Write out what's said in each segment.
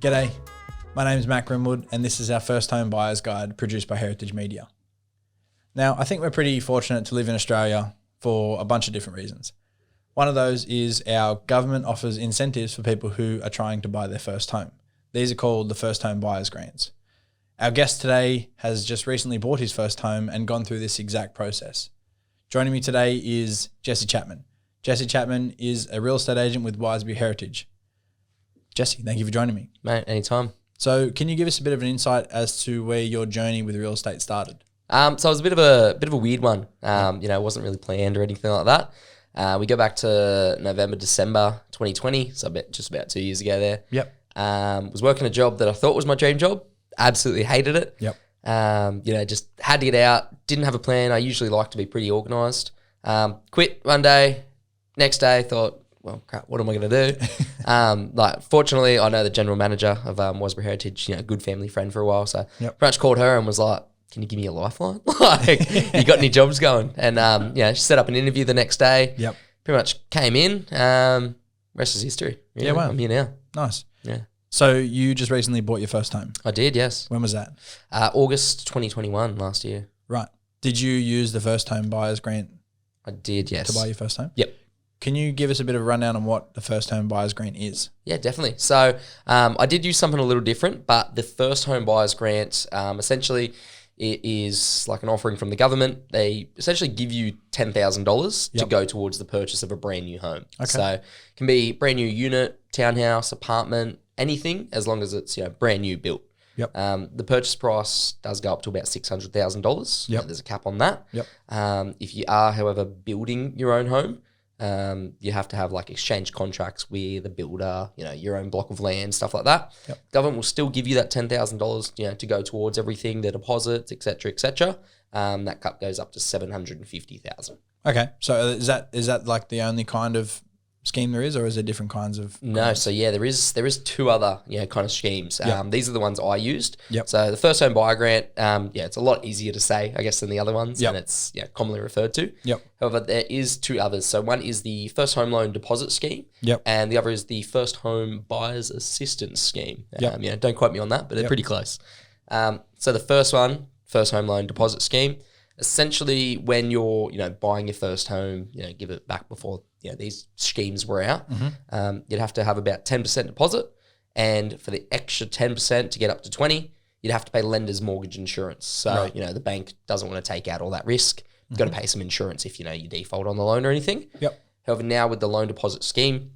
G'day, my name is Matt Grimwood and this is our first home buyer's guide produced by Heritage Media. Now, I think we're pretty fortunate to live in Australia for a bunch of different reasons. One of those is our government offers incentives for people who are trying to buy their first home. These are called the first home buyer's grants. Our guest today has just recently bought his first home and gone through this exact process. Joining me today is Jesse Chapman. Jesse Chapman is a real estate agent with Wiseberry Heritage. Jesse, thank you for joining me. Mate, anytime. So can you give us a bit of an insight as to where your journey with real estate started? So it was a bit of a weird one. It wasn't really planned or anything like that. We go back to November, December 2020, so just about 2 years ago there. Yep. Was working a job that I thought was my dream job. Absolutely hated it. Yep. Just had to get out. Didn't have a plan. I usually like to be pretty organised. Quit one day. Next day, thought, well, crap, what am I going to do? Fortunately, I know the general manager of Wiseberry Heritage, good family friend for a while. So pretty much called her and was like, can you give me a lifeline? You got any jobs going? And, she set up an interview the next day. Yep. Pretty much came in. Rest is history. Yeah, wow. I'm here now. Nice. Yeah. So you just recently bought your first home? I did, yes. When was that? August 2021, last year. Right. Did you use the first home buyer's grant I did, yes. to buy your first home? Yep. Can you give us a bit of a rundown on what the first home buyer's grant is? Yeah, definitely. So I did use something a little different, but the first home buyer's grant, essentially it is like an offering from the government. They essentially give you $10,000 to go towards the purchase of a brand new home. Okay. So it can be brand new unit, townhouse, apartment, anything, as long as it's brand new built. Yep. The purchase price does go up to about $600,000. Yep. There's a cap on that. Yep. If you are, however, building your own home, you have to have like exchange contracts with the builder, your own block of land, stuff like that. Yep. Government will still give you that $10,000, to go towards everything, the deposits, etc., etc. That cap goes up to $750,000. Okay. So is that like the only kind of scheme there is, or is there different kinds of No, grants? So yeah, there is two other kind of schemes. Yep. These are the ones I used. Yep. So the first home buyer grant, it's a lot easier to say, I guess, than the other ones, Yep. and it's commonly referred to. Yep. However, there is two others. So one is the first home loan deposit scheme. Yep. And the other is the first home buyer's assistance scheme. Yep. Don't quote me on that, but they're Yep. pretty close. So the first one, first home loan deposit scheme, essentially when you're buying your first home, give it back before these schemes were out. Mm-hmm. You'd have to have about 10% deposit, and for the extra 10% to get up to 20, you'd have to pay lender's mortgage insurance. So Right. the bank doesn't want to take out all that risk. You've got to pay some insurance if you default on the loan or anything. Yep. However, now with the loan deposit scheme,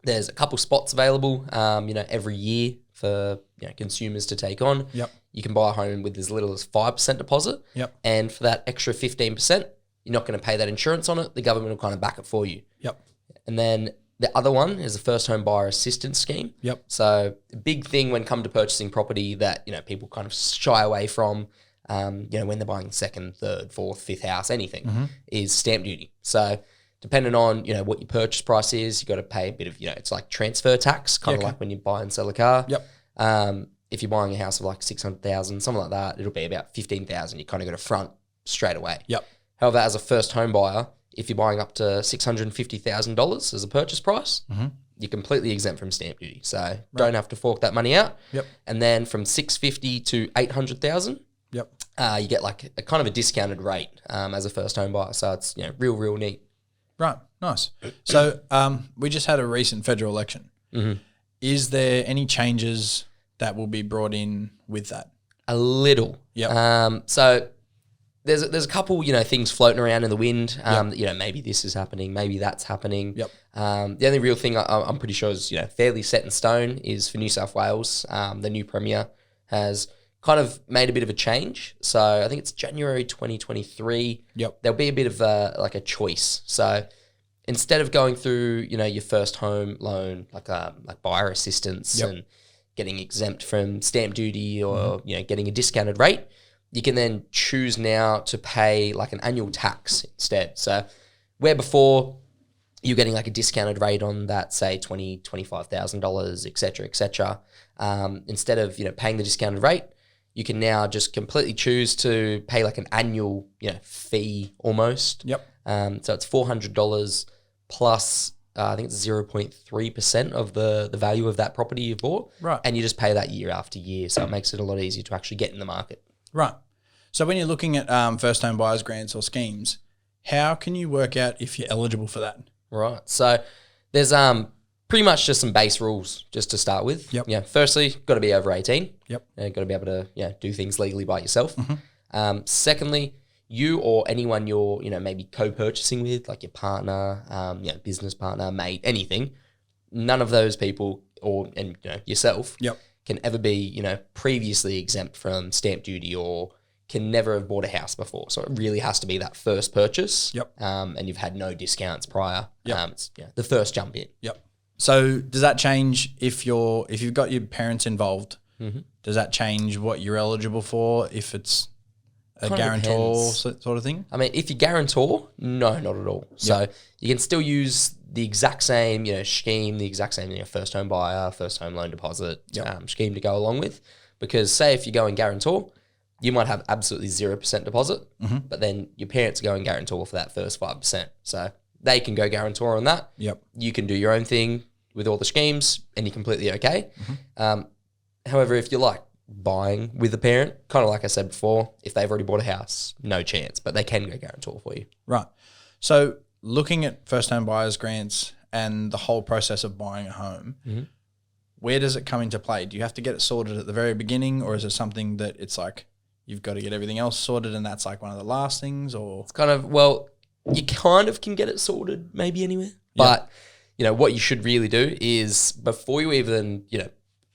there's a couple spots available every year for consumers to take on. Yep. You can buy a home with as little as 5% deposit. Yep. And for that extra 15%, you're not going to pay that insurance on it. The government will kind of back it for you. Yep. And then the other one is the first home buyer assistance scheme. Yep. So the big thing when come to purchasing property that, people kind of shy away from, when they're buying second, third, fourth, fifth house, anything, is stamp duty. So depending on, what your purchase price is, you got to pay a bit of, it's like transfer tax, kind of like when you buy and sell a car. Yep. If you're buying a house of like 600,000, something like that, it'll be about 15,000. You kind of got to front straight away. Yep. However, as a first home buyer, if you're buying up to $650,000 as a purchase price, you're completely exempt from stamp duty. So don't have to fork that money out. Yep. And then from $650,000 to $800,000, Yep. You get like a kind of a discounted rate as a first home buyer. So it's real neat. Right. Nice. So we just had a recent federal election. Mm-hmm. Is there any changes that will be brought in with that? A little. Yep. So there's a couple things floating around in the wind. Maybe this is happening, maybe that's happening. Yep. The only real thing I'm pretty sure is fairly set in stone is for New South Wales. The new premier has kind of made a bit of a change. So I think it's January 2023. Yep. There'll be a bit of a choice. So instead of going through your first home loan like buyer assistance and getting exempt from stamp duty or getting a discounted rate, you can then choose now to pay like an annual tax instead. So where before you're getting like a discounted rate on that, say $20,000, $25,000, et cetera, instead of paying the discounted rate, you can now just completely choose to pay like an annual fee almost. Yep. So it's $400 plus I think it's 0.3% of the value of that property you've bought. Right. And you just pay that year after year. So it makes it a lot easier to actually get in the market. Right. So when you're looking at first home buyers grants or schemes, how can you work out if you're eligible for that? Right. So there's pretty much just some base rules just to start with. Yep. Yeah. Firstly, got to be over 18. Yep. Got to be able to do things legally by yourself. Secondly, you or anyone you're maybe co-purchasing with, like your partner, business partner, mate, anything. None of those people and yourself can ever be previously exempt from stamp duty or can never have bought a house before. So it really has to be that first purchase. And you've had no discounts prior. It's the first jump in. So does that change if you've got your parents involved? Does that change what you're eligible for if it's a guarantor sort of thing? I mean, if you guarantor, no, not at all. So you can still use the exact same, scheme, the exact same, first home buyer, first home loan deposit scheme to go along with. Because say if you go and guarantor, you might have absolutely 0% deposit, but then your parents go and guarantor for that first 5%. So they can go guarantor on that. You can do your own thing with all the schemes and you're completely okay. However, if you're like buying with a parent, kind of like I said before, if they've already bought a house, no chance, but they can go guarantor for you. Right. So looking at first home buyers grants and the whole process of buying a home, where does it come into play? Do you have to get it sorted at the very beginning, or is it something that it's like you've got to get everything else sorted and that's like one of the last things? Or it's kind of, you kind of can get it sorted maybe anywhere, but what you should really do is before you even,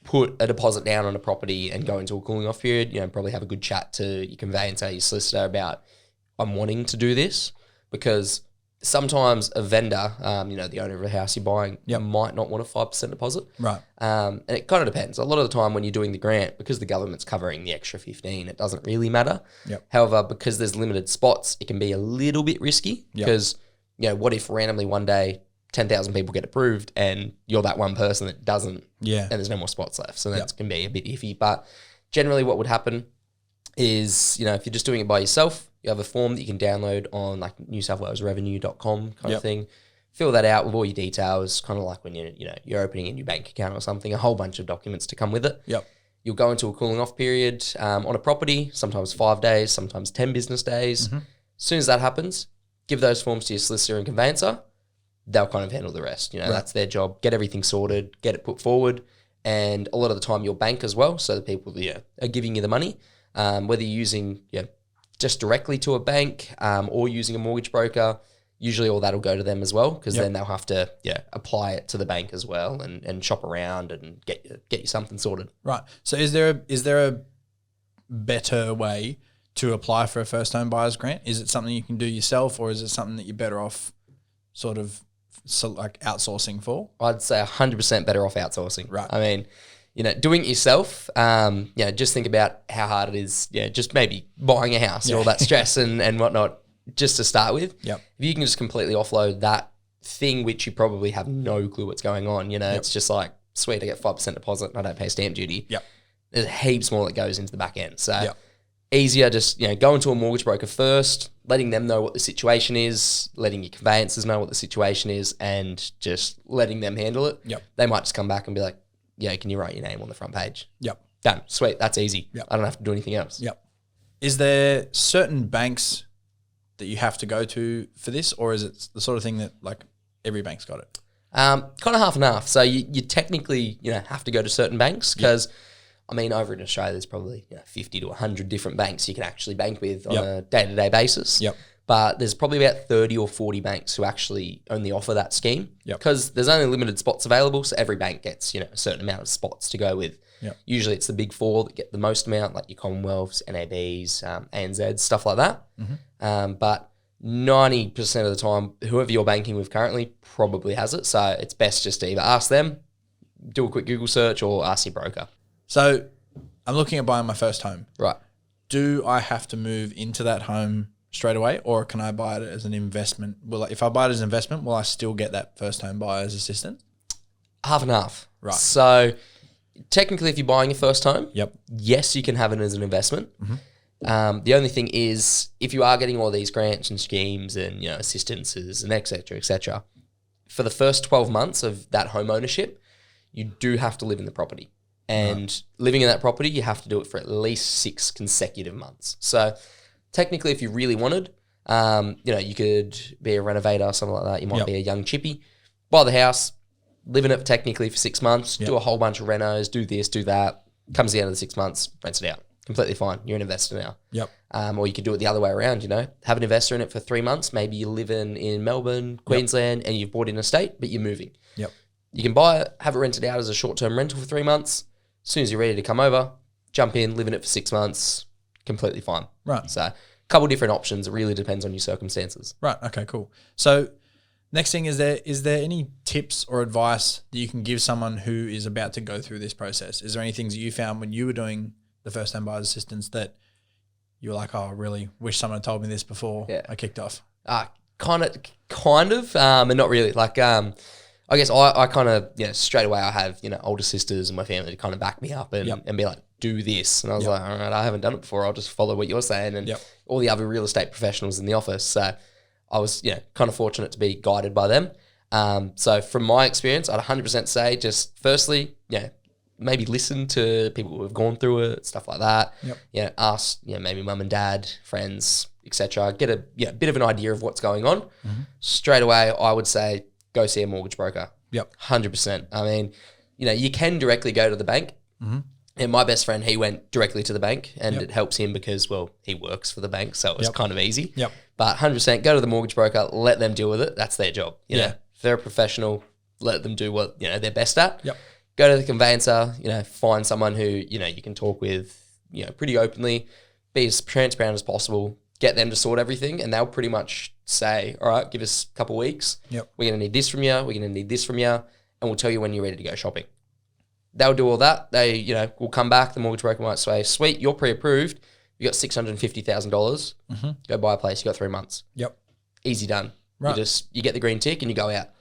put a deposit down on a property and go into a cooling off period, probably have a good chat to your conveyancer, your solicitor about, I'm wanting to do this, because sometimes a vendor, the owner of a house you're buying might not want a 5% deposit. Right. And it kind of depends. A lot of the time when you're doing the grant, because the government's covering the extra 15, it doesn't really matter. However, because there's limited spots, it can be a little bit risky because, what if randomly one day 10,000 people get approved and you're that one person that doesn't, and there's no more spots left. So that can be a bit iffy. But generally what would happen is, if you're just doing it by yourself, you have a form that you can download on like newsouthwalesrevenue.com kind of thing. Fill that out with all your details, kind of like when you're opening a new bank account or something, a whole bunch of documents to come with it. You'll go into a cooling off period on a property, sometimes 5 days, sometimes 10 business days. As soon as that happens, give those forms to your solicitor and conveyancer. They'll kind of handle the rest. That's their job. Get everything sorted, get it put forward. And a lot of the time your bank as well, so the people are giving you the money, whether you're using just directly to a bank or using a mortgage broker, usually all that'll go to them as well, because then they'll have to apply it to the bank as well and shop around and get you something sorted. Right. So is there a better way to apply for a first home buyer's grant? Is it something you can do yourself, or is it something that you're better off sort of like outsourcing for? I'd say 100% better off outsourcing. Right. I mean, doing it yourself, just think about how hard it is, just maybe buying a house and all that stress and whatnot, just to start with. If you can just completely offload that thing, which you probably have no clue what's going on, it's just like, sweet, I get 5% deposit and I don't pay stamp duty. There's heaps more that goes into the back end. So easier, just, go into a mortgage broker first, letting them know what the situation is, letting your conveyancers know what the situation is, and just letting them handle it. They might just come back and be like, can you write your name on the front page? Done. Sweet. That's easy. I don't have to do anything else. Is there certain banks that you have to go to for this, or is it the sort of thing that like every bank's got it? Kind of half and half. So you technically, have to go to certain banks because, I mean, over in Australia, there's probably 50 to 100 different banks you can actually bank with on a day-to-day basis. But there's probably about 30 or 40 banks who actually only offer that scheme because there's only limited spots available. So every bank gets, a certain amount of spots to go with. Usually it's the big four that get the most amount, like your Commonwealths, NABs, ANZs, stuff like that. But 90% of the time, whoever you're banking with currently probably has it. So it's best just to either ask them, do a quick Google search, or ask your broker. So I'm looking at buying my first home. Right. Do I have to move into that home straight away, or can I buy it as an investment? If I buy it as an investment, will I still get that first home buyer's assistance? Half and half. Right. So technically, if you're buying your first home, yes, you can have it as an investment. The only thing is, if you are getting all these grants and schemes and assistances and et cetera, for the first 12 months of that home ownership, you do have to live in the property. And living in that property, you have to do it for at least 6 consecutive months. So technically, if you really wanted, you could be a renovator, something like that. You might be a young chippy, buy the house, live in it technically for 6 months, do a whole bunch of renos, do this, do that. Comes the end of the 6 months, rents it out. Completely fine. You're an investor now. Yep. Or you could do it the other way around, have an investor in it for 3 months. Maybe you're living in Melbourne, Queensland, and you've bought in a estate, but you're moving. Yep. You can buy it, have it rented out as a short-term rental for 3 months. As soon as you're ready to come over, jump in, live in it for 6 months, completely fine. Right. So a couple different options. It really depends on your circumstances. Right. Okay, cool. So next thing, is there any tips or advice that you can give someone who is about to go through this process? Is there any things that you found when you were doing the first-time buyer's assistance that you were like, oh, I really wish someone had told me this before I kicked off? Kind of, and not really. Like, I guess I kind of, straight away I have, older sisters and my family to kind of back me up and be like, do this. And I was like, all right, I haven't done it before. I'll just follow what you're saying. And all the other real estate professionals in the office. So I was, kind of fortunate to be guided by them. So from my experience, I'd 100% say just firstly, maybe listen to people who have gone through it, stuff like that. Yep. Ask, maybe mum and dad, friends, etc. Get a bit of an idea of what's going on. Mm-hmm. Straight away, I would say go see a mortgage broker. Yep. 100%. I mean, you can directly go to the bank. Mm-hmm. And my best friend, he went directly to the bank, and it helps him because, well, he works for the bank, so it was kind of easy. Yep. But 100%, go to the mortgage broker, let them deal with it. That's their job. You know, if they're a professional, let them do what they're best at. Yep. Go to the conveyancer. Find someone who you can talk with. Pretty openly, be as transparent as possible. Get them to sort everything, and they'll pretty much say, "All right, give us a couple of weeks. Yep. We're going to need this from you. We're going to need this from you, and we'll tell you when you're ready to go shopping." They'll do all that. They, will come back. The mortgage broker might say, "Sweet, you're pre-approved. You got $650,000. Go buy a place. You got 3 months. Yep. Easy done. Right. You get the green tick and you go out. As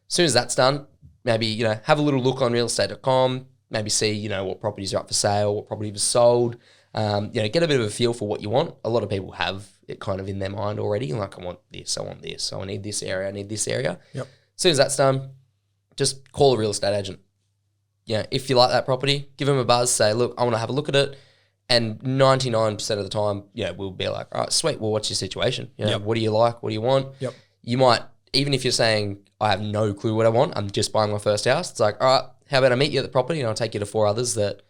soon as that's done, maybe have a little look on realestate.com. Maybe see what properties are up for sale, what properties are sold. Get a bit of a feel for what you want. A lot of people have it kind of in their mind already. Like, I want this. I want this. I need this area. I need this area. Yep. As soon as that's done, just call a real estate agent. If you like that property, give them a buzz, say, look, I want to have a look at it. And 99% of the time, we'll be like, all right, sweet. Well, what's your situation? What do you like? What do you want? Yep. You might, even if you're saying, I have no clue what I want, I'm just buying my first house. It's like, all right, how about I meet you at the property and I'll take you to 4 others that,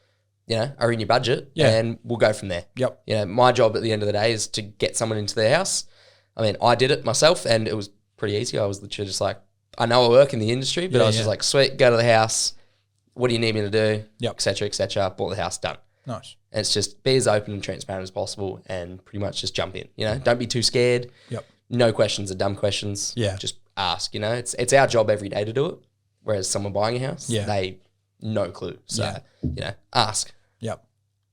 are in your budget and we'll go from there. Yep. My job at the end of the day is to get someone into their house. I mean, I did it myself and it was pretty easy. I was literally just like, I know I work in the industry, but I was just like, sweet, go to the house. What do you need me to do? Yep. Et cetera, et cetera. Bought the house, done. Nice. And it's just be as open and transparent as possible and pretty much just jump in. Don't be too scared. Yep. No questions are dumb questions. Yeah. Just ask. It's our job every day to do it. Whereas someone buying a house, they no clue. So, ask. Yep.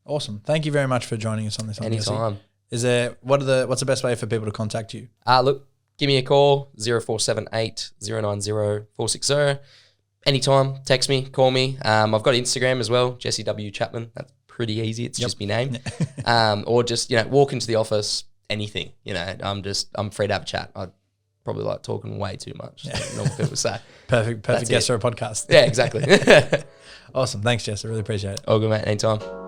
Awesome. Thank you very much for joining us on this. Anytime. Is there what's the best way for people to contact you? Look, give me a call 0478 090 460. Anytime, text me, call me. I've got Instagram as well, Jesse W Chapman. That's pretty easy. It's just my name. Or just walk into the office. Anything. I'm free to have a chat. I probably like talking way too much. Normal people say. Perfect guest for a podcast. Yeah, exactly. Awesome. Thanks, Jess. I really appreciate it. All good, mate. Anytime.